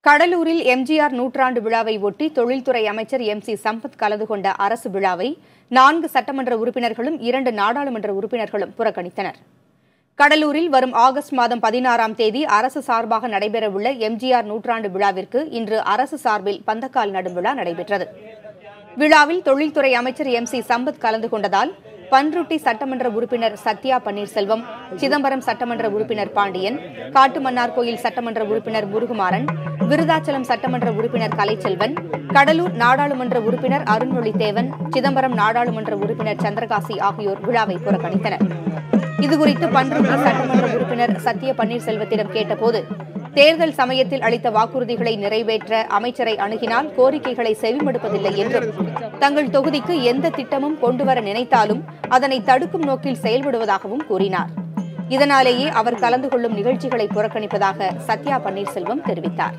கடலூரில் எம்ஜிஆர் நூற்றாண்டு விழாவை ஒட்டி தொழில்துறை அமைச்சர் எம்.சி. சம்பத் கலந்து கொண்ட அரசு விழாவை 4 சட்டமன்ற உறுப்பினர்களும் 2 நாடாளுமன்ற உறுப்பினர்களும் புறக்கணித்தனர். கடலூரில் வரும் ஆகஸ்ட் மாதம் 16ஆம் தேதி அரசு சார்பாக நடைபெறவுள்ள எம்ஜிஆர் நூற்றாண்டு விழாவிற்கு இன்று அரசு சார்பில் பந்தக்கால் நடும் விழா நடைபெற்றது. விழாவில் தொழில்துறை அமைச்சர் எம்.சி. சம்பத் கலந்து கொண்டதால் பன்ருட்டி சட்டமன்ற உறுப்பினர் சத்யா பன்னீர்செல்வம், சிதம்பரம் சட்டமன்ற உறுப்பினர் பாண்டியன், காட்டுமன்னார்கோயில் சட்டமன்ற உறுப்பினர் முருகுமாறன், விருதாச்சலம் சட்டமன்ற உறுப்பினர் கலைச்செல்வன், கடலூர் நாடாளுமன்ற உறுப்பினர் அருண்மொழிதேவன், சிதம்பரம் நாடாளுமன்ற உறுப்பினர் சந்திரகாசி ஆகியோர் விழாவை புறக்கணித்தனர். இதுகுறித்து பன்ருட்டி சட்டமன்ற உறுப்பினர் சத்யா பன்னீர்செல்வத்திடம் கேட்டபோது, தேர்தல் சமயத்தில் அளித்த வாக்குறுதிகளை நிறைவேற்ற அமைச்சரை அணுகினால் கோரிக்கைகளை செவிமடுப்பதில்லை என்றும், தங்கள் தொகுதிக்கு எந்த திட்டமும் கொண்டுவர நினைத்தாலும் அதனை தடுக்கும் நோக்கில் செயல்படுவதாகவும் கூறினார். இதனாலேயே அவர் கலந்து கொள்ளும் நிகழ்ச்சிகளை புறக்கணிப்பதாக சத்யா பன்னீர்செல்வம் தெரிவித்தார்.